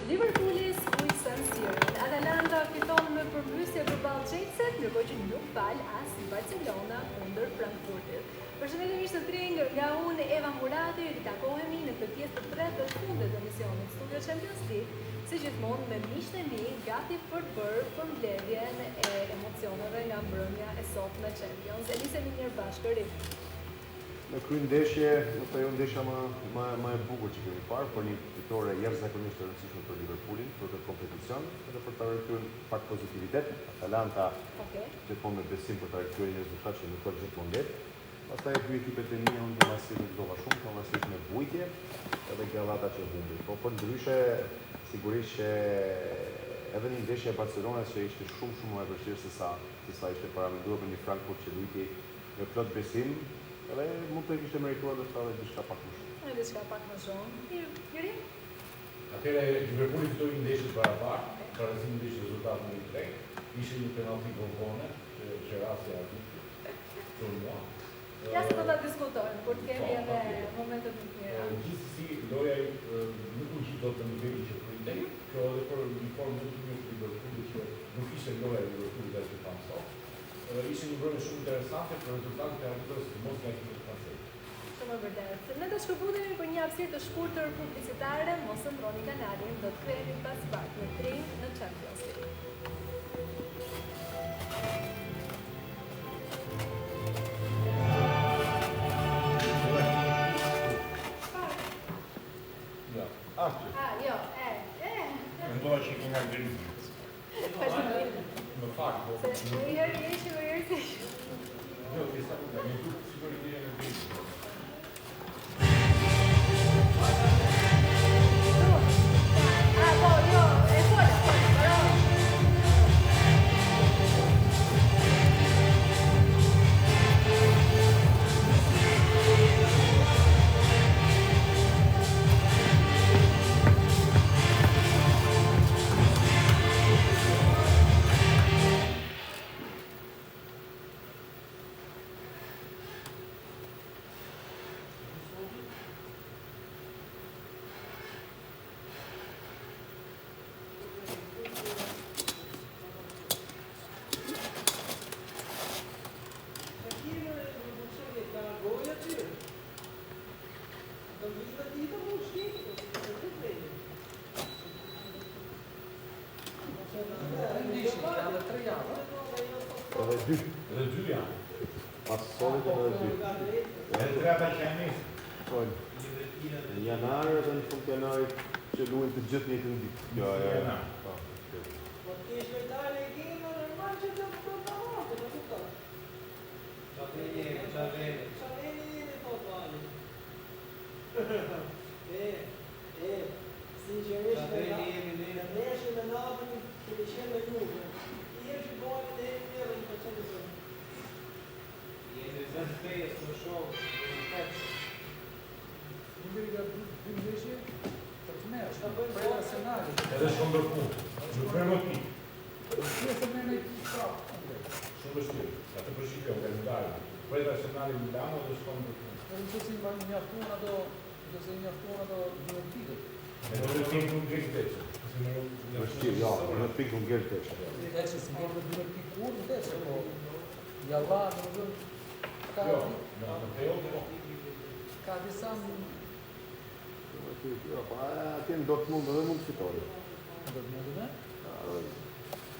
Liverpooli skuq San Siro. Atalanta fiton me përmbysje përballë Chelsea, ndërkohë që nuk fal as Barcelona kundër Frankfurtit. Përshëndetje të trinj nga unë Eva Murati, ritakohemi në këtë pjesë të tretë të fundit të emisionit Studio Champions League, si gjithmonë me miqtë e mi gati për të bërë përmbledhjen e emocioneve nga mbrëmja e sotme Champions. Nisemi mirë bashkë. Në kryendeshje, do ajo ndeshja më e bukur që kemi parë, por një fitore jashtëzakonisht e rëndësishme për Liverpoolin, për këtë kompeticion, edhe për ta rikthyer pak pozitivitet. Atalanta gjithmonë me besim për ta rikthyer një rezultat që nuk është gjithmonë lehtë. Pastaj dy ekipet e mia unë domasi nuk dova shumë, domasi me vujtje, edhe Gallata që humbi. Po për ndryshe, sigurisht që edhe një ndeshje e Barcelonës që ishte shumë më e vështirë se sa ishte paramenduar me një Frankfurt që luajti me plot besim. Edhe mund të kishte merituar ndoshta edhe diçka pak më shumë. Diçka pak më shumë. Jeri? Atëherë Liverpooli fitoi një ndeshje barabartë, parazim ndeshje rezultat 1-3. Ishte një penalti vonë që rasti aty. Ja se do ta diskutojmë, kur kemi edhe momentet më të mira. Gjithsesi loja nuk u gjithë dot në nivelin që pritej, kjo edhe për një formë më të mirë të Liverpoolit që nuk ishte loja e Liverpoolit as të pamë sot. Ishte një mbrëmje shumë interesante për rezultatet e arbitros të mos nga ekipet franceze. Shumë e vërtetë. Ne do shkëputemi për një hapësirë të shkurtër publicitare, mos ndroni kanalin, do të kthehemi pas pak në trim në Champions League. Edhe dy janë. Pas solit edhe dy. Edhe tre ata që janë nisë. Në janar edhe në fund janarit që luajnë të gjithë njëjtën ditë. Kjo ajo. Po ti je shpejtare e game normal që do të bëhet, do të thotë. Çfarë po bani? Sinqerisht ne jemi në natën që i shem me Juve. Ti je që bani dhe edhe një procent të zonë. Jemi vetë fejës në show, në text. Edhe shumë ndërpunë. Nuk me më ti. Shumë vështirë. Atë përshqipja u kalendarë. Prej Arsenali Milano dhe shumë ndërpunë. E do të tim nuk gjekë teqë. Vështirë, ja, në pikë nuk gjekë teqë. Jo, në tejo të mo. Ka disa Atje në Dortmund edhe mund të fitori.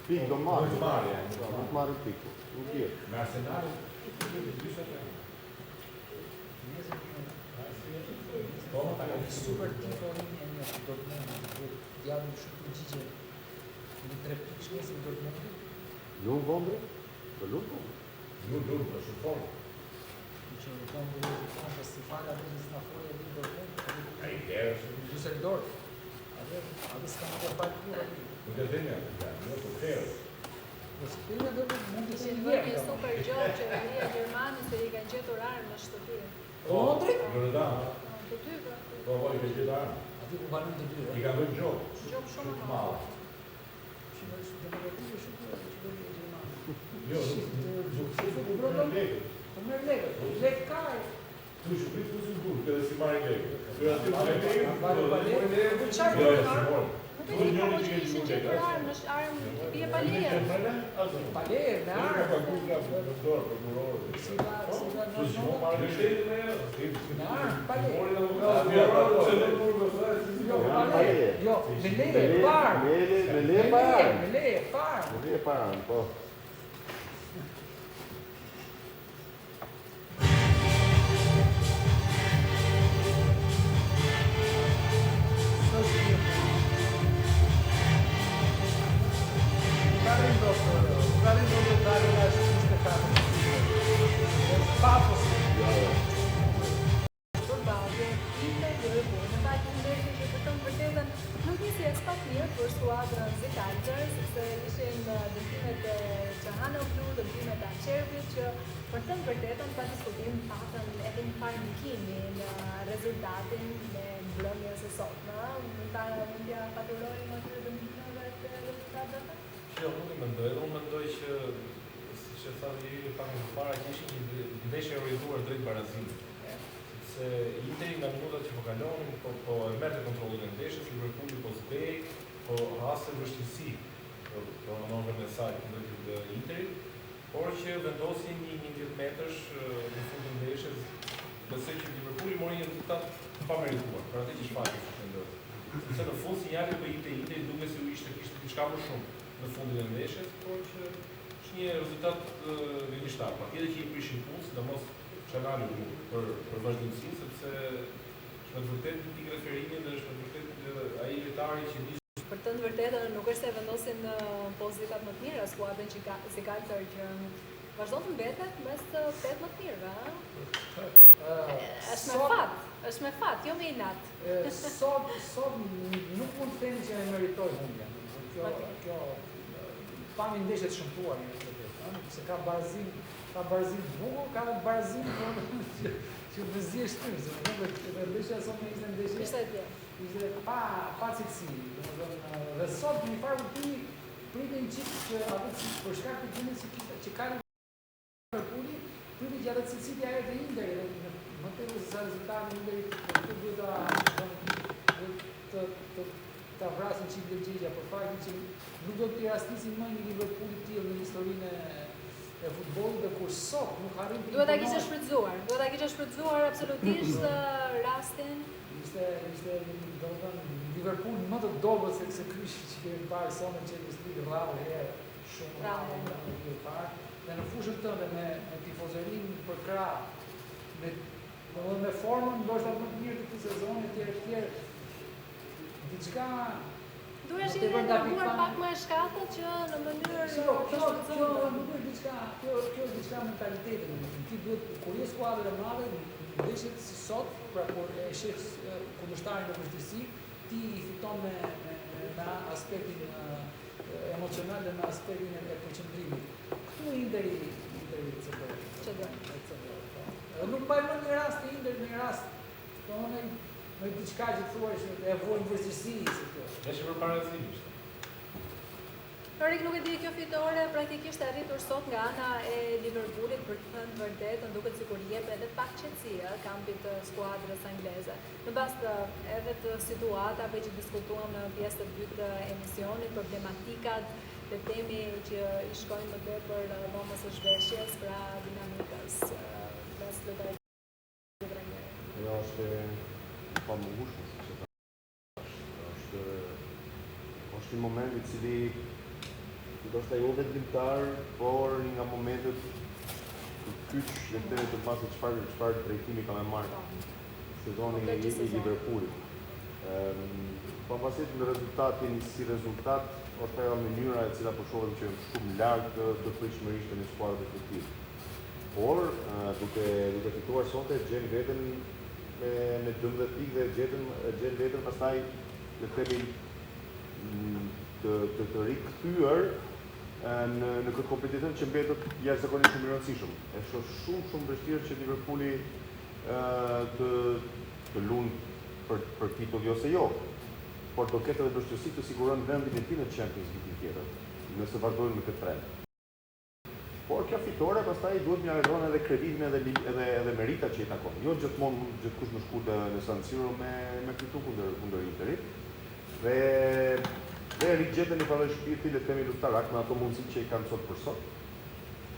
Pikë do marrë. Nuk marrë, Nuk marrë pikë. Nuk jetë. Me Arsenali, super tifo një Dortmund, janë shumë përgjigje. Në 3 pikë shkesë në Dortmund. Nuk vëndre? Për nuk vëndre? Nuk, për shumë formë. Që në tonë dhe në si fala dhe në snafoje në Dortmund. A i derë shumë. Düsseldorf. Adë s'ka në të falë kura. Nuk e dhe një atë janë, nuk të ferë. Shpirë dhe mund të si Një njerë. një super gjohë që Ria Gjermani se i kanë gjetur armë në shtëpi. Londri? Londra. Të dy, Po, i ka gjetur armë. Aty ku banën të dyre. I ka bërë gjohë. gjohë shumë më Malë. Shumë demokrative shumë që bërë një Gjermani. Jo, nuk legë. Po merë legë. Legë kaj. Tu shupit ku si burë, këtë si marrë legë. Tu aty marrë legë. Jo, Jo, si morë. Nuk e di po që kishin gjetur armë, është armë bie pa leje. Pa leje, me armë. Me armë, pa leje. Jo, me leje, parë. Me leje pa armë. Me leje, parë. Me leje pa armë, po. Për skuadrën Zekaltër, sepse ishin dëmtimet e Çahanoglu, dëmtimet e Aqervit, që për të vërtetën pa diskutim patën edhe një farë ndikimi në rezultatin e mbrëmjes së sotme. Mund t'ja faturojmë atyre dëmtimeve të rezultateve? Jo, unë mendoj që siç e tha Jeri pak më parë, që ishin një ndeshje orientuar drejt barazimit. Se Interi nga minutat që po kalonin, po e merrte kontrollin e ndeshjes, Liverpooli po zbej, po haste vështirësi për manovën e saj kundër Interit, por që vendosin një 10 metrash në fund të ndeshjes, besoj që Liverpooli mori një rezultat pa merituar, për atë që shfaqet fundit. Sepse në fund sinjali për Interi duket se kishte diçka më shumë në fundin e ndeshjes, por që është një rezultat gënjeshtar. Patjetër që i prishin punë, sidomos Çahanoglu për vazhdimsinë, sepse është me vërtet një pikë referimi dhe është me vërtet ai lojtari që për të vërtetën nuk është se vendosin në pozitat më të mira skuadrën që Zekaltër që vazhdon të mbetet mes 8 më të mirëve, është me fat, jo me inat. Sot nuk mund të themi që e meritoj humbjen. Kjo pami ndeshje të shëmtuar se ka barazim të bukur, ka barazim që vëzje shtyr, se në humbet edhe ndeshja sot me ishte ndeshje. Ishte pa cilësi. Dhe sot një farë kuptimi pritin qikë që atë për shkak të gjimit që ka Liverpooli, pritin që atë cilësit e ajo të Interi, dhe më të të sa rezultatin Interi, të duhet të vrasin qikë dhe gjegja, për faktin që nuk do të rastisin më një Liverpooli tillë në historinë e futbollit, dhe kur sot nuk arrin të duhet ta kishe shfrytzuar absolutisht rastin. Ishte Liverpool më të dobët se kryshi që kemi parë sonë që Champions rrallë herë shumë rrallë parë. Dhe në fushën tënde me tifozerin për krah, me formën ndoshta më të mirë të këtij sezoni tjerë. Diçka duhet të ndërtuar pak më e shkatët që në mënyrë kjo është diçka mentaliteti. Ti duhet kur je skuadër e madhe, ndeshjet si sot, pra kur e sheh kundërshtarin në vështirësi, ti i fiton me aspektin emocional dhe me aspektin e përqendrimit. Këtu Interi nuk mbaj më një rast të Inter, një rast me diçka që thuaj që e vojnë vështirësi si kjo. Është për parazim. Lorik, nuk e di kjo fitore praktikisht e arritur sot nga ana e Liverpoolit, për të thënë vërtetën, duket sikur jep edhe pak qetësie kampit të skuadrës angleze. Në bazë të edhe të situatave që diskutuam në pjesën e dytë të emisionit, problematikat dhe temi që i shkojnë më tepër dhomës së zhveshjes, pra dinamikës mes lojtarit të trajnerit. Ajo është pa mungueshme, siç e thash. Është një moment i cili ndoshta jo vetëdimtar, por nga momentet të kyç dhe të të pasi çfarë drejtimi ka me marrë sezoni i Liverpoolit. Pavarësisht në rezultatin si rezultat, është ajo mënyra e cila po shohim që është shumë larg të pritshmërisht në skuadrën e tij. Por duke fituar sonte gjen veten me 12 pikë dhe gjen veten pastaj le të themi të rikthyer në këtë kompeticion që mbetet jashtëzakonisht shumë i rëndësishëm. Është shumë vështirë që Liverpooli të lunë për titull jo se jo, por do ketë edhe vështirësi të siguron vendin e tij në Champions League tjetër, nëse vazhdojnë me këtë trend. Por kjo fitore pastaj duhet mja dhënë edhe kreditin edhe meritat që i takon. Jo gjithmonë gjithkush më shkute në San Siro me fitu kundër Interit. Dhe Ne rigjetën i paroj shpirti le temi luftarak me ato mundësi që i kanë sot për sot.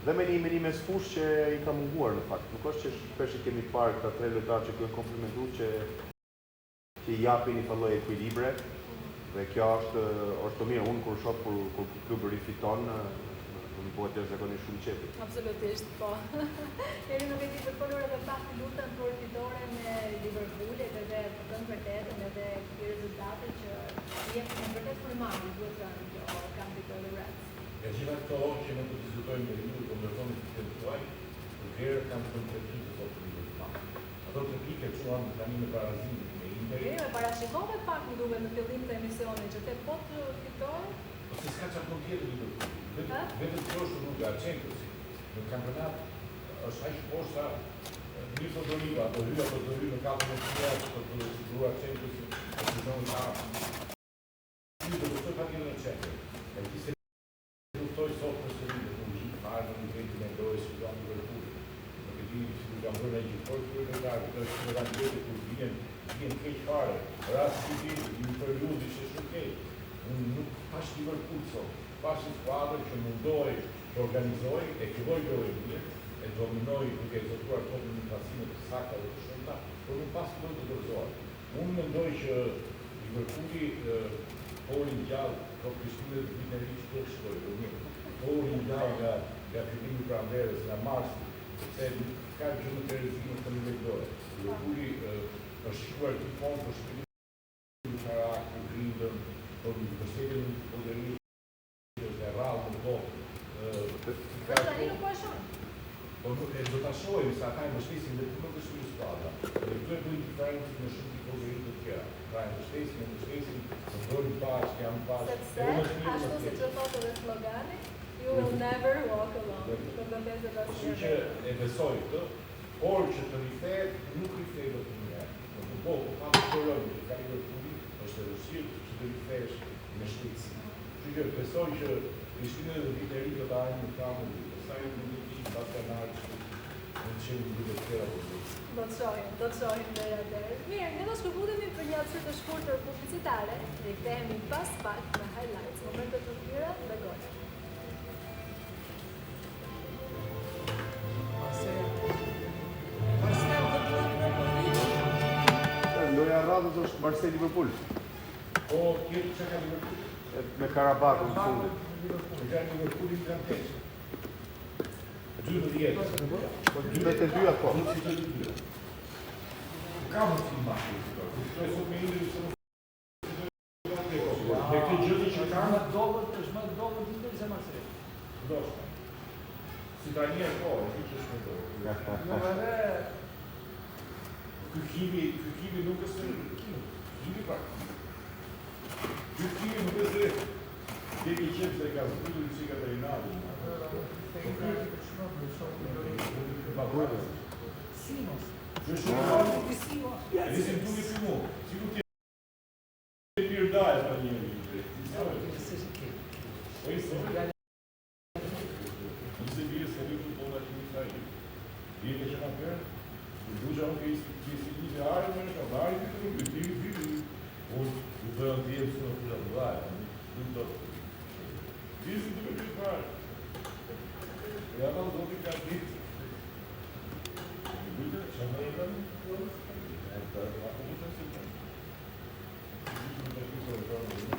Dhe me një mesfush që i ka munguar në fakt. Nuk është që shpesh i kemi parë këta 3 lojtarë që kanë komplementuar që i japin një lloj ekuilibre. Dhe kjo është mirë. Unë kur shoh kur klubi rifiton, më bëhet jashtëzakonisht shumë qefi. Absolutisht, po. Jeri nuk e di për folur edhe pak lutën për fitoren me Liverpoolit edhe për të vërtetën edhe këto rezultate që jep në vërtet frymari, duhet të thënë kjo kampi të Reds. E gjitha këto që ne do të diskutojmë me ju, do ndërtonë të tentuaj, përherë kanë të konkretisë sot në Liverpool. Ato të pike që janë tani në barazim me Interi. Ne parashikove pak më duhet në fillim të emisionit që te po të fitojë. Ose s'ka çfarë punë tjetër Liverpool. Vetëm kjo është rruga e Champions. Në kampionat është aq poshta një fotoliva, apo hyra në 4 mënyrë për të siguruar Champions në sezon të ardhshëm. Ju do të thotë në Champions. Luftoj sot për sërinë, në gjithë farë në nivelin e dojës që do në Liverpool. Nuk e di si du kam bërë në gjithë forë të lojtarë, të është në randjete kur vjen keq fare, rast që një periudhë ishte shumë keq. Unë nuk pash Liverpool sot, pash një skuadër që mundoj të organizoj, e filloj lojë mirë, e dominoj duke e zotuar topin në pasime të sakta dhe të shumta, por nuk pas filloj të dorëzohet. Unë mendoj që Liverpooli Porin gjallë, po Krishtinë dhe vitin e ri që të shkoj, për një. Porin gjallë nga fillimi pranverës, nga marsi, sepse ka gjënë të rezimë të një vendore. Liverpooli është shkuar të fond për shpirit të Karak, për Grindën, për përshtetën në poderi, është e rrallë në do. Për tani nuk po e shohim. Po do ta shohim se ata e mbështesin dhe nuk është një skuadra. Dhe këto e bëjnë diferencë në shumë tipologi të tjera. Pra e mbështesin, në dojnë bashkë, janë bashkë. Sepse, ashtu si që thotë edhe slogani, you will never walk alone. Kështu që e besoj këtë, por që të rifet, nuk rifet dhe të njërë. Po pa të përëmë që ka Liverpooli, është e rësirë që të rifesh me shpitsi. Kështu që besoj që Krishtinë dhe Viteri do të ajnë në kamë në vitë. Sa e në një ti, pas të nërë që në të qenë në vitë të tjera për të. Do të shohim dhe atërë. Mirë, ne do shkëputemi për një atësër të shkurtër publicitare, dhe kthehemi pas pak me highlights, momentet të tjera dhe gojë. Loja radhës është Marseille Liverpool. Po, tjetë që ka Liverpool? Me Karabakun në fundit. Nga Liverpooli të kanë teqë. 12. Po 22 apo? Ka më të mbashkë të të. Kështu e sot me indri se nuk dhe këtë gjëti që është më dollët Interi se Marseille. ndoshta. Si ta njerë po, e që është me dollë. Jo edhe Ky nuk është kimi pra. Ky kimi nuk është dhe ki qenë se ka zbudur që ka të rinari. Simos. Që shumë e nisim duke si mu. Si ku tje mirë dajë pa njëri. Po i se bje se një futbola që një sa i. Bje ke që nga përë. Duja unë ke si një dhe arë me në ka arë këtë rrugë, të një unë të në të jemë së në të gjatë dhajë, në të të si të me këtë parë. E ata në zotin ka të ditë. Në bujtë, që në e kanë? E të ako më të nëse të në. Në të të të të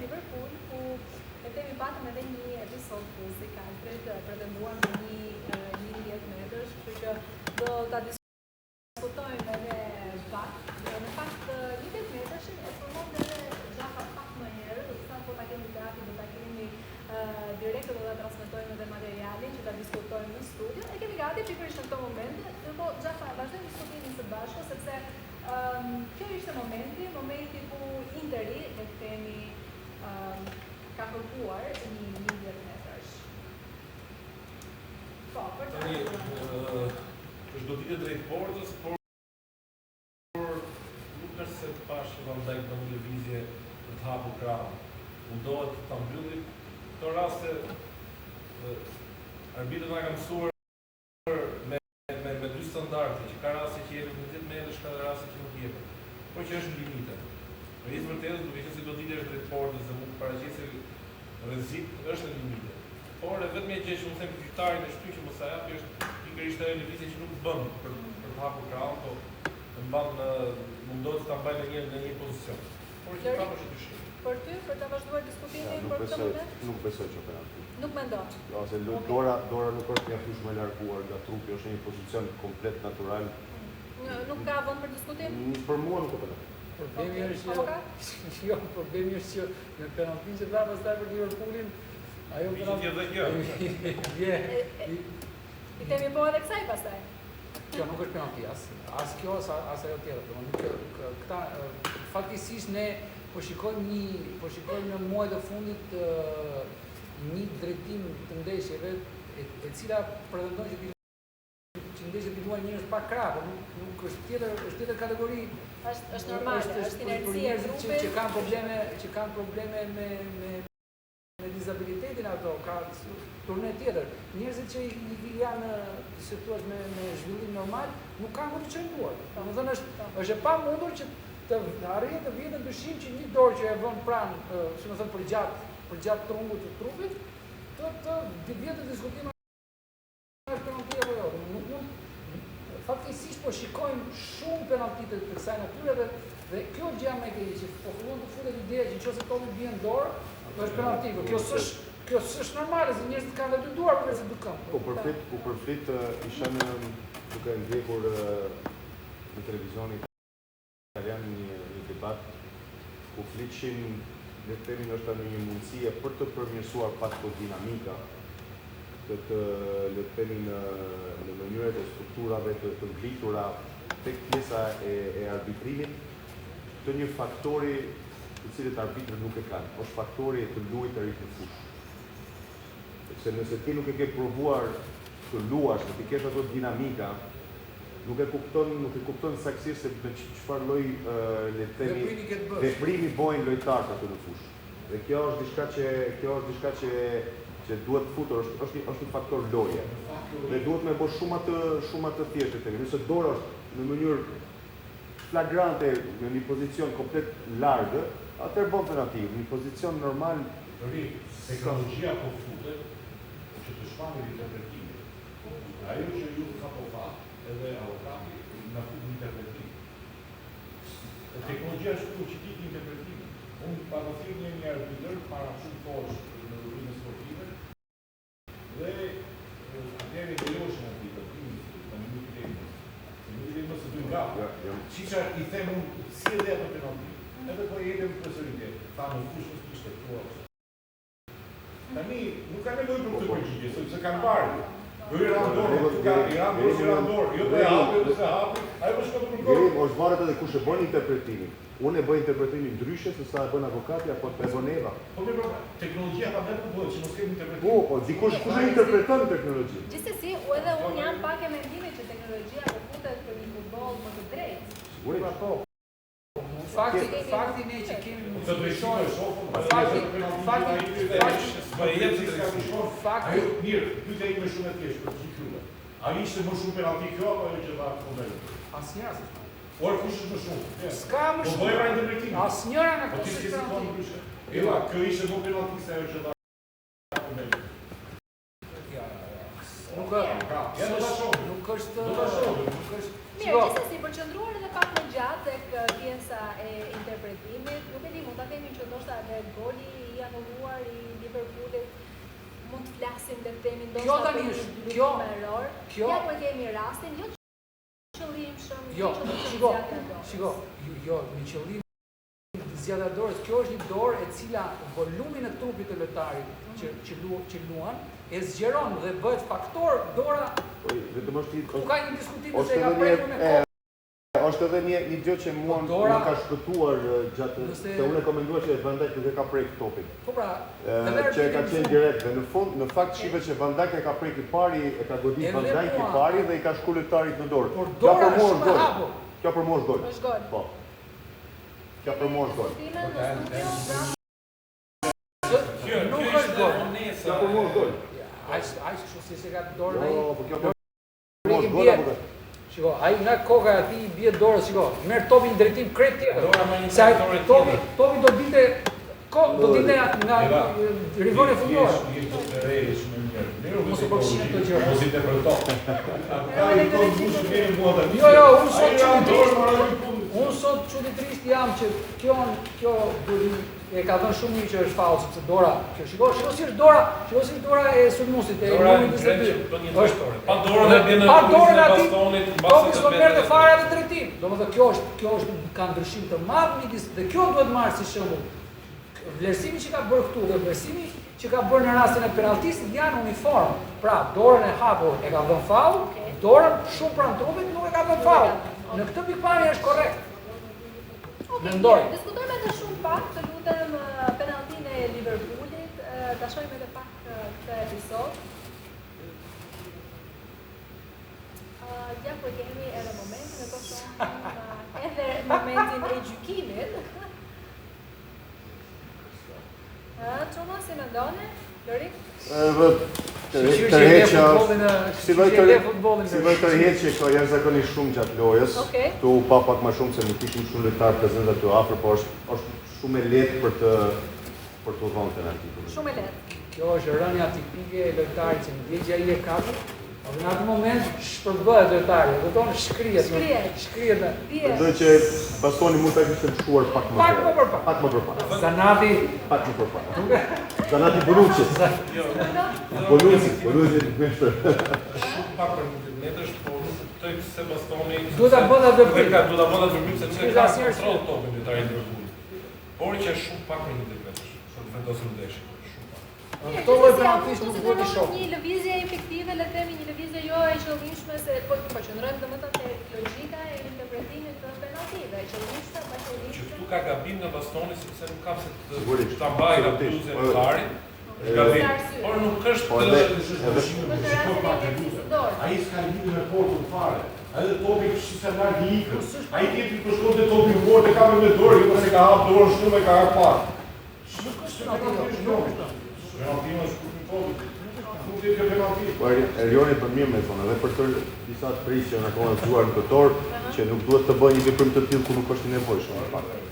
Liverpool, ku e kemi patëm edhe një episod muzikal për të pretenduar në një 10 metrësh, kështu që do ta diskutojmë edhe pak. Në fakt 10 metrëshin e formon edhe Xhafa pak më herë, do të thënë po ta kemi gati, do ta kemi direkt do ta transmetojmë edhe materialin që ta diskutojmë në studio. E kemi gati pikërisht në këto momente, ndërkohë Xhafa vazhdojmë diskutimin së bashku sepse Van Dijk bën një lëvizje për të hapur krahun. Mundohet ta mbylli. Këto raste arbitrat na kanë mësuar me dy standarde, që ka raste që jepet me 10 metrash, ka raste që nuk jepet. Por që është në limite. Për një vërtetë, duke qenë se do dilësh drejt portës dhe mund të paraqesë rrezik, është në limite. Por vetëm gjë që unë them fietarin e shtyp që mos sa japi është pikërisht ajo lëvizje që nuk bën për të hapur krahun, po të mban mundohet ta mbajë në një pozicion. Por që ka është dyshim. Për ty, për ta vazhduar diskutimin për këtë moment? Nuk besoj që penalti. Nuk mendon. Jo, se dora nuk është mjaftueshëm e larguar nga trupi, është në një pozicion komplet natyral. Nuk ka vend për diskutim? Për mua nuk ka penalti. Problemi është jo, problemi është që në penaltin që dha pastaj për Liverpoolin, ajo I temi po edhe kësaj pastaj. Kjo nuk është penalti, as kjo, as ajo tjetër. Këta, faktikisht ne po shikojmë në muajt e fundit një drejtim të ndeshjeve e cila pretendon që ndeshjet i luajnë njerëz pa krah, por nuk është tjetër kategori. Është normale, është inercia e grupit që kanë probleme me dizabilitetin ato, ka turne tjetër. Njerëzit që janë, si thua, me zhvillim normal, nuk kanë kur të çelëtuar. Domethënë është e pamundur që të arrijë të vjen në dyshim që një dorë që e vën pranë, si më thon për gjatë trungut të trupit, të vjen të diskutojmë është penalti apo jo. Faktikisht po shikojmë shumë penaltitë të kësaj natyre dhe kjo gjë më e keqe që po fillon të futet ideja që nëse topi bie në dorë, është penalti. Kjo s'është normale, se njerëzit kanë dy duar përveç se dy këmbë. Po përfit isha duke ndjekur në televizionin italian një debat ku fliqin dhe themin është një mundësie për të përmirësuar pak të dinamika të le të themi në mënyrët e strukturave të ngritura tek pjesa e arbitrimit, të një faktori të cilët arbitrët nuk e kanë, është faktori të luajtërit në fushë. Se nëse ti nuk e ke provuar të luash, të kesh ato dinamika, nuk e kupton saktësisht se me çfarë lloj le të themi veprimi bojnë lojtarët aty në fushë. Dhe kjo është diçka që duhet futur, është një faktor loje. Dhe duhet me bërë shumë atë thjeshtë. Nëse dora është në mënyrë flagrante në një pozicion komplet largë, atëherë bën penalti. Në një pozicion normal, teknologjia po futet që të shpangë interpretime. Ajo që ju ka po fatë edhe avokati nga fut një interpretim. Teknologjia është futur që ditë interpretime. Unë parathirë një arbitër para shumë poshtë në rrugën sportive dhe atëherë i lejoshën arbitër, në një këtë nuk i mos të dy nga. Qisha i them unë si edhe ato penalti. Edhe po jetem profesoritet, tha në fushë në kishte këtu. Tani, nuk ka nevojë për këtë përgjigje, sepse kanë barë. Jo i randorë, jo të hapi, jo se hapi, ajo për shkotë për kërë. Është varet edhe kush e bën interpretimin. Unë e bëj interpretimin ndryshe se sa e bën avokati apo e bën Eva. Po mirë, teknologjia ka vetë bëhet që mos kemi interpretim. Po, kush e interpreton teknologjinë? Gjithsesi, edhe unë jam pak e mendimit që teknologjia po futet për një futboll më të drejtë. Sigurisht. Po. Fakti ne që kemi të drejtojë shofën, mirë, pyetja ime shumë e thjeshtë për gjithë juve. A ishte më shumë penalti kjo apo ajo që dha fundit? Asnjëra s'është. Por kush është më shumë? S'ka më shumë. Po bëjmë interpretim. Asnjëra nga Po këto ti s'është s'ke penalti. Eva, kjo ishte më penalti se ajo që dha fundit. Nuk është. Mirë, gjithsesi përqendruar edhe pak më gjatë tek pjesa e interpretimit, nuk e di, mund ta themi që ndoshta edhe goli i anulluar i Liverpoolit mund të flasim dhe të themi ndoshta për një error. Ja po kemi rastin, jo qëllimshëm, Me qëllim zgjatja e dorës, kjo është një dorë e cila volumin e trupit të lojtarit që luan e zgjeron dhe bëhet faktor dora. Ku ka një diskutim se ka prekur me kohë. Është edhe një gjë që mua nuk ka shpëtuar gjatë se unë e komentuar që Van Dijk nuk e ka prek topin. Po pra, që e ka qenë direkt dhe në fakt shihet që Van Dijk e ka prek i pari, e ka godit Van Dijk i pari dhe i ka shku lojtarit në dorë. Kjo për mua është gol. Kjo për mua është gol. Është gol. Po. Ka përmos gol. Nuk është gol. Ka përmos gol. Aq kështu si ka dorën ai. Jo, po kjo përmos gol apo? Shiko, ai nga koka e atij bie dorës, shiko, merr topin drejtim krejt tjetër. Dora më një Se ai dorë topi do dinte do dinte nga rivoli fundor. Mos e përfshin këto gjëra. Mos i të për to. Jo, unë sot çuditërisht jam që kjo burim e ka dhënë shumë mirë që është faull sepse Dora, shiko si është Dora, si Dora e Sulmusit e numrit 22. Është pa dorën e bën pa dorën aty bastonit, topi s'po merrte fare atë drejtim. Domethënë kjo është ka ndryshim të madh midis dhe kjo duhet marrë si shembull. Vlerësimi që ka bërë këtu dhe vlerësimi që ka bërë në rastin e penaltistit janë uniform. Pra, dorën e hapur e ka dhënë faull, dorën shumë pranë trupit nuk e ka dhënë faull. Në këtë pikpamje është korrekt. Mendoj. Diskutojmë edhe shumë pak, të lutem penaltin e Liverpoolit, ta shohim edhe pak këtë episod. Ja ku kemi edhe momentin, e po shohim edhe momentin e gjykimit. Çoma si mendoni? Lori? Tërheqja, si lloj tërheqje ka jashtëzakonisht shumë gjatë lojës. Tu pa pak më shumë se nuk kishim shumë lojtar prezant aty afër, por është shumë e lehtë për të dhënë penaltin. Shumë e lehtë. Kjo është rënja tipike e lojtarit që ndjegja ai e kapur. Në atë moment shpërbëhet lojtari, do të thonë shkrihet. Mendoj që bastoni mund ta kishte lëshuar pak më përpara. Zanati pak më përpara. Zanati Bonucci. Bonucci është. Shumë pak për metësh, po toj se bastoni. Duhet ta bënda veprim. Duhet ta bënda veprim sepse ka kontroll topin lojtari i Liverpoolit. Por që është shumë pak për një metësh, për të vendosur ndeshjen. Këto lloj penaltisht nuk duhet i shoh. Një lëvizje efektive, le të themi një lëvizje jo e qëllimshme se po qëndrojmë domethënë te logjika e interpretimit të penaltive, e qëllimshme pa Që qëllimshme. këtu ka gabim nga bastoni sepse nuk ka pse ta mbajë nga bluzën e lojtarit. Por nuk është ai s'ka lidhje me portun fare. Ai topi si sa larg i ikën. Ai tjetri po shkonte topi vuar te kamë me dorë, jo se ka hap dorën shumë e ka hap pak. Erioni për mirë me thonë, edhe për të disa të prisë që në kohën zgjuar në këtor, që nuk duhet të bëjë një veprim të tillë ku nuk është i nevojshëm.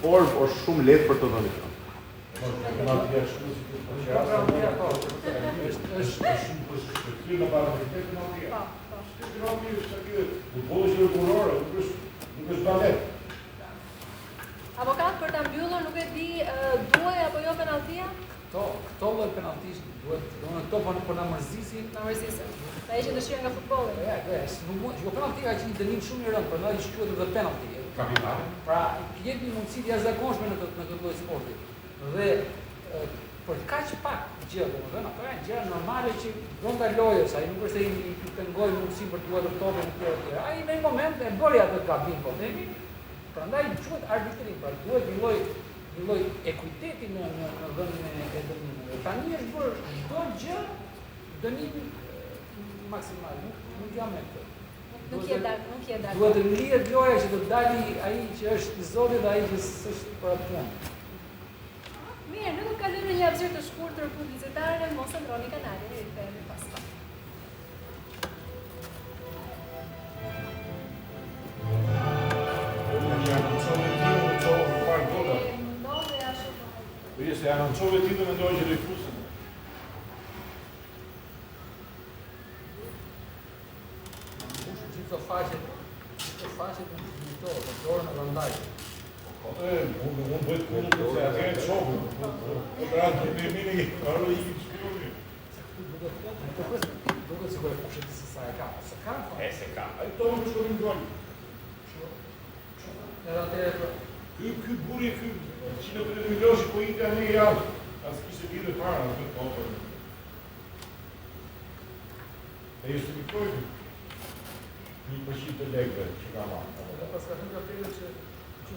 Por është shumë lehtë për të dhënë këtë. Avokat, për ta mbyllur, nuk e di duaj apo jo penaltia? Këto lloj penaltisht duhet, domethënë këto po na mërzisin. Na mërzisin. Na ishin dëshirë nga futbolli. Jo, penaltia ka qenë një dënim shumë i rëndë, prandaj i shquhet edhe penalti. Kapitale. Pra, jep një mundësi të jashtëzakonshme në këtë lloj sporti. Dhe për kaq pak gjë, domethënë ato janë gjëra normale që brenda lojës, ai nuk është se i pengoi mundësinë për të luajtur topin e tjerë. Ai në një moment e bëri atë gabim, po themi. Prandaj quhet arbitrim, pra duhet një lloj ekuiteti në dhënien e dënimeve. Tani është bërë çdo gjë dënim maksimal, nuk jam me këtë. Nuk je dakord. Duhet të lihet loja që të dali ai që është i Zotit dhe ai që s'është për atë punë. Mirë, nuk kalojmë në një hapësirë të shkurtër publicitare, mos e ndroni kanalin, rikthehemi pas pak. Se annoncove ti me dojë dhe fusën. Gjithë faqet në to, të dorën e rëndaj. Unë bëjt kundë se atërë të shokë. Po të ratë të mini, arë i këtë shkjoni. Duke si kërë kushet të sa e ka. Se ka? Se ka. A i tonë më shkodim dojnë. Edhe atërë Ky buri, ky 130 milionë po i ka një javë. As kishte lidhje fare në këtë kohë. E justifikoj 1% të lekëve që ka marrë. Dhe pas ka thënë kapelët që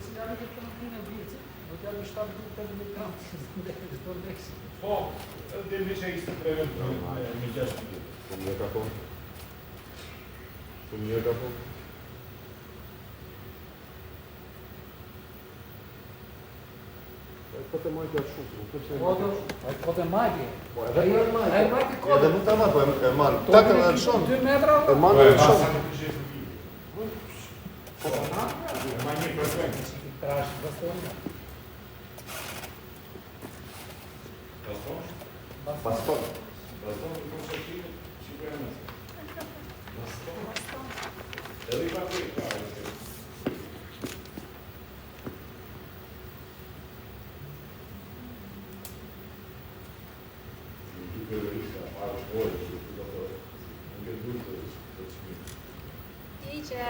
si janë këtë penaltinë e Bircit, do t'ja në 7-15 kampë që s'do ndekësi. Po, dhe me që ishte prevent me 6 milionë. Shumë një ka thonë. Kote majtja është shumë, nuk përse Kote majtje. Po, edhe për majtje. Ai majtje Edhe kote. nuk ta marr, po e marr. Tak edhe në shumë. 2 metra. E marr në shumë. Sa nuk është e ma një përfenk. Trash, baston. Baston? Baston. Baston nuk është që për e mësë. Baston? Edhe i pa të e kare. Iqe,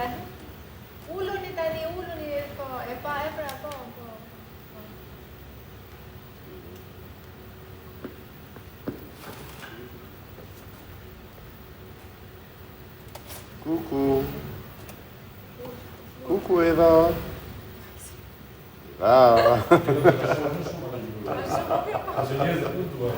ulluni tani, ulluni, po, e pra, po. Kuku. Kuku Eva. Asë njëzë të duha.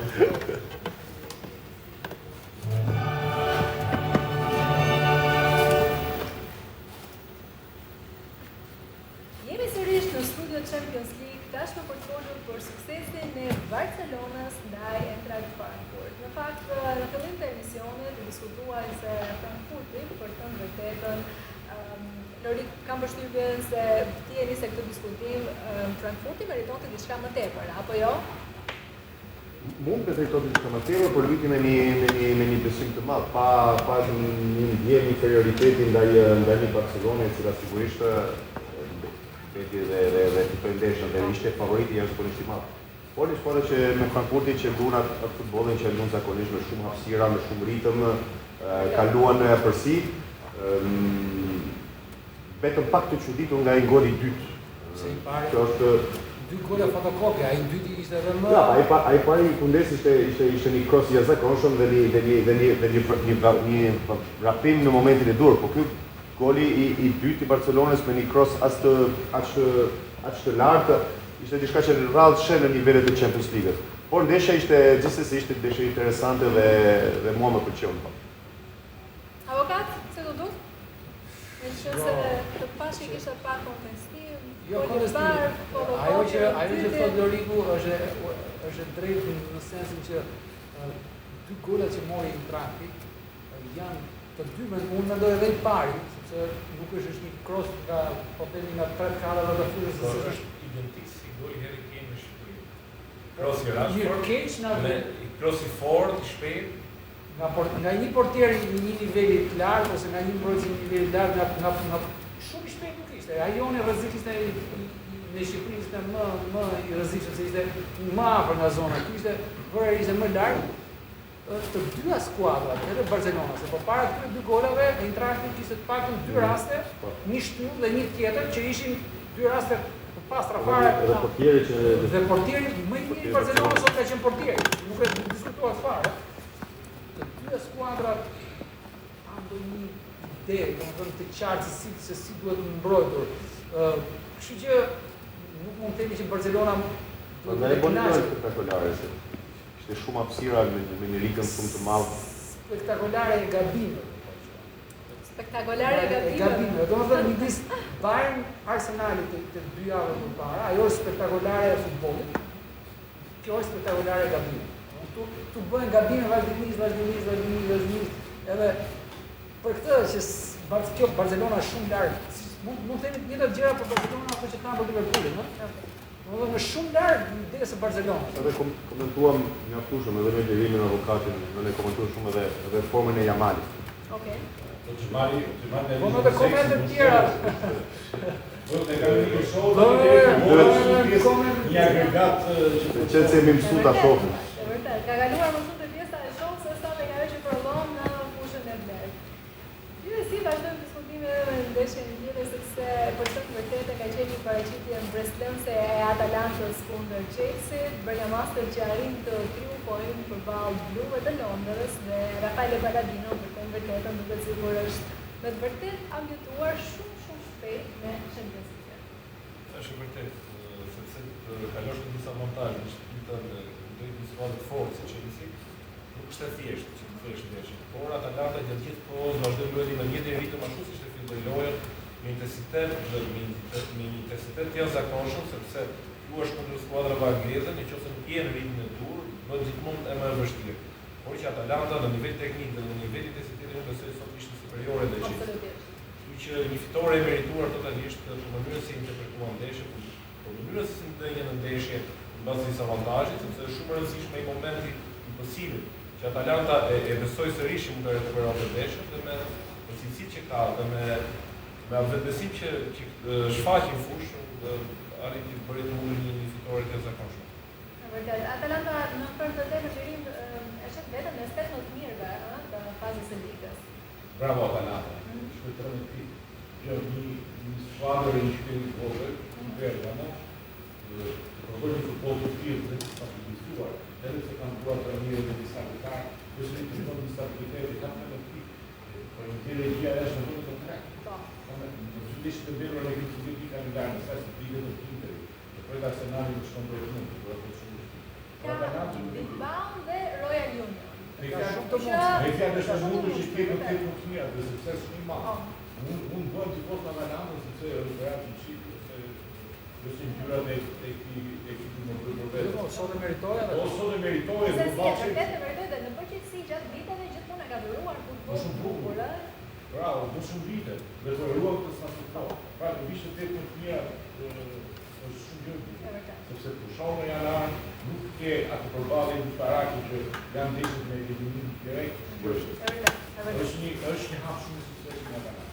Jemi sërish në studio Champions League, tashmë për të folur për suksesin e Barcelonës ndaj Eintracht Frankfurt. Në fakt, në fillim të emisionit diskutuar se Frankfurti, për të vërtetën, Lori, kam përshtypjen se ti e nisi këtë diskutim, Frankfurti meritonte diçka më tepër, apo jo? Mund të drejtohet diçka më tepër, por luajti me një besim të madh, pa një ndjenjë inferioriteti ndaj një Barcelone, e cila sigurisht beti dhe këto ndeshje dhe ishte favoriti jashtëzakonisht i madh. Por një shpore që me Frankfurti që luan atë futbollin që luan zakonisht me shumë hapësira, me shumë ritëm, kaluan përsi. Vetëm pak të çuditur nga ai goli i dytë. Se i pari. Kjo është 2 gole fotokopja, ai i dyti ishte edhe më. Ja, ai pari kundes ishte një cross i jashtëzakonshëm dhe një rapim në momentin e dur, po ky goli i dytë i Barcelonës me një cross aq të lartë ishte diçka që rrallë shën në nivelet e Champions League-s. Por ndeshja ishte gjithsesi ishte ndeshje interesante dhe mua më pëlqeu. Avokat, se do duk? Në qënë se të pashi kishte pak kontestim, Jo kontestim. Ajo që thot Loriku është drejt në sensin që 2 golat që mori Eintrachti janë të dy unë mendoj edhe i pari, sepse nuk është një cross nga poteni nga 3 kalave të fushës se është identik si goli Harry Kane në Shqipëri. Crossi i Rashford, crossi fort, i shpejt, nga një portier në një niveli të lartë ose nga një mbrojtës në një niveli të lartë nga shumë i shpejt nuk ishte. Ajo në rrezik ishte në Shqipëri ishte më i rrezikshëm se ishte më afër nga zona. Ky ishte më larg. Të dyja skuadrat, edhe Barcelona, se përpara këtyre 2 golave, Eintrachti kishte të paktën 2 raste, një shtyllë dhe një tjetër që ishin 2 raste të pastra fare. Dhe portieri më i mirë i Barcelonës sot ka qenë portieri, nuk e diskutohet fare. Të dyja skuadrat kanë ndonjë ide, domethënë të qartë se si duhet mbrojtur. Kështu që nuk mund të themi që Barcelona duhet të kënaqet spektakolare. Ishte shumë hapësira me një ritëm shumë të madh. Spektakolare e gabimeve. Spektakolare e gabimeve. Domethënë midis Bayern Arsenalit të 2 javë përpara, ajo është spektakolare e futbollit. Kjo është spektakolare e gabimeve. Tu bëhen gabime vazhdimisht. Edhe për këtë që kjo Barcelona është shumë larg. Mund të themi të njëjtat gjëra për Barcelona apo që kanë për Liverpoolin, ëh? Në shumë larg deri se Barcelona. Edhe komentuam mjaftueshëm edhe me lirimin e avokatit, ne komentuam shumë edhe formën e Jamalit. Okej. Po të marri Po me komente të tjera. Do të kemi një show, një agregat që jemi mësuar ta shohim. E vërtet, ka kaluar më shumë të pjesa e shohës se sa tek ajo që prodhon në fushën e blerë. Gjithsesi vazhdojmë diskutimin edhe me ndeshjen e tjetër sepse për të vërtetë ka qenë një paraqitje mbretërese e Atalantës kundër Chelsea, Bergamastë që arrin të triumfojnë përballë bluve të Londrës dhe Rafael Paladino për të vërtetën duket sikur është me të vërtetë ambientuar shumë shpejt me Champions League. Është vërtet, sepse kalosh në disa montazhe në shtëpitë në një skuadër të fortë si Chelsea, nuk është e thjeshtë që të thësh ndeshjen. Por Atalanta gjatë gjithë kohës vazhdoi luajti në një ritëm ashtu siç e filloi lojën, me intensitet të jashtëzakonshëm, sepse luash kundër skuadrave angleze, nëse nuk je në ritmin e dur, bëhet gjithmonë e më e vështirë. Por që Atalanta në nivel teknik dhe në nivel intensiteti unë besoj sot ishte superiore dhe gjithë. Kështu që një fitore e merituar totalisht për mënyrën se interpretuan ndeshjen, për mënyrën se ndjenjën në ndeshje mbas disa avantazhe, sepse është shumë e rëndësishme ai momenti i pozitiv që Atalanta e besoi sërish mund të rekuperonte ndeshjen dhe me cilësitë që ka dhe me vetbesim që shfaqi në fushë dhe arriti të bëri një fitore të zakonshme. Vërtet, Atalanta në fund të vërtetë Xhirin e shet vetëm në 18 mirëve të fazës së ligës. Bravo Atalanta. Shkëtron ti. Jo një skuadër e një qyteti të vogël, Bergamo, përbërë një futboll të tillë dhe të stabilizuar, edhe se kanë duar të mirë dhe disa lojtarë, përse një të një stabilitet kanë në pikë. Por një dirëgjia është në vend të tretë. Po. Sigurisht të bërë në këtë vit kanë ndarë në fazë të ligës të Interit. Për Arsenalin në shkon për fund, por ato shumë. Bilbao dhe Royal Union. Shumë të mundshme. Me fjalë është mundur që të ketë të mirë, dhe sukses shumë i madh. Unë bëhem tifos në Atalanta sepse është vërtet një çik, është ngjyra e ekipit më të vërtetë. Sot e meritoi edhe. Po sot e meritoi Se dhe si e vërtetë në përgjithësi gjatë viteve gjithmonë e ka dhuruar futbollin bukur, ëh. Bravo, do shumë vite, dhe të ruan të statuto. Pra në vishë të të mira është shumë gjë. Sepse pushon janë nuk ke atë përballje të parakë që janë ndeshur me eliminim direkt. Është një hap shumë sukses në Atalanta.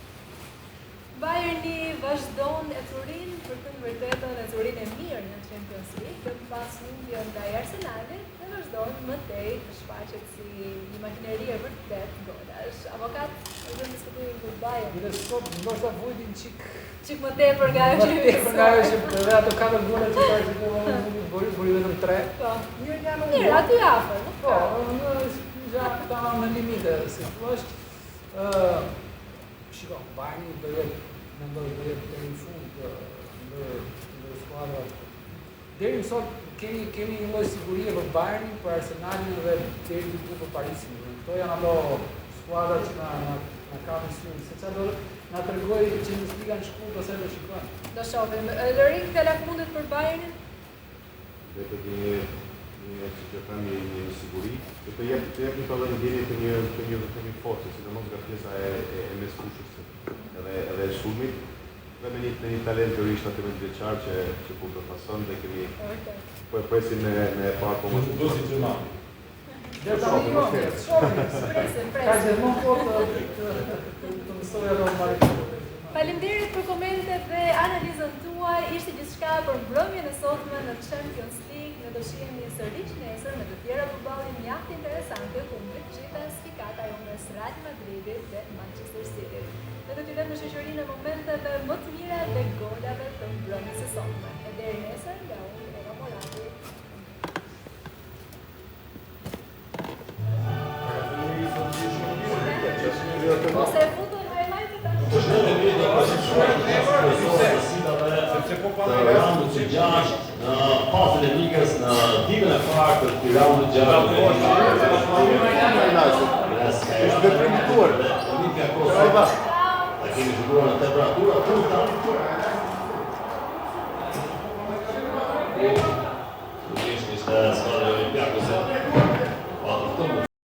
Bayerni vazhdon e Turin për të vërtetën e Turin e mirë në Champions League, pas humbjes ndaj Arsenalit, dhe vazhdon më tej të shfaqet si një makineri e vërtet golash. Avokat, do të diskutojmë për Bayern. Dhe sot ndoshta vujtin Çik më tepër nga ajo që edhe ato 4 gola që parashikohen bëri vetëm 3. Po. Mirë, aty afër, nuk po, ka. ta në limite, si thua. Shiko, Bayerni do jetë deri në fund në skuadrat. Deri sot kemi një lloj sigurie për Bayernin, për Arsenalin dhe deri diku për Parisin. Këto janë ato skuadra që na kanë syrin, se çfarë do na tregoj që në liga në shkull ose do shikojmë. Do shohim. Lorik të lakmundit për Bayernin. Vetë një siguri, dhe të jep një të ndjenje të një force, sidomos nga pjesa e mesfushës edhe e shulmit, dhe me një talent të rish 18 vjeçar që po të pason dhe kemi po e presim me parë po më do si Gjermani. Dhe tani presim. Ka gjithmonë kohë të mësoj ato mbajtje. Faleminderit për komentet dhe analizën tuaj. Ishte gjithçka për mbrëmjen e sotme në Champions League. Ne do shihemi sërish nesër me të tjera përballje mjaft interesante ku mbi të gjitha sfikata jo mes Real Madridit dhe Manchester City. Ne do t'ju lëmë në shoqërinë e momenteve më të mira dhe golave të mbrëmjes së sotme. E deri nesër, nga unë Eva Morati. Ose futën highlight-et Sepse po para raundit të 6 në pasën e ligës në ditën e parë të këtij raundit të 6. është deprimituar. Olympiakos kemi zhvilluar në temperatura të ulta.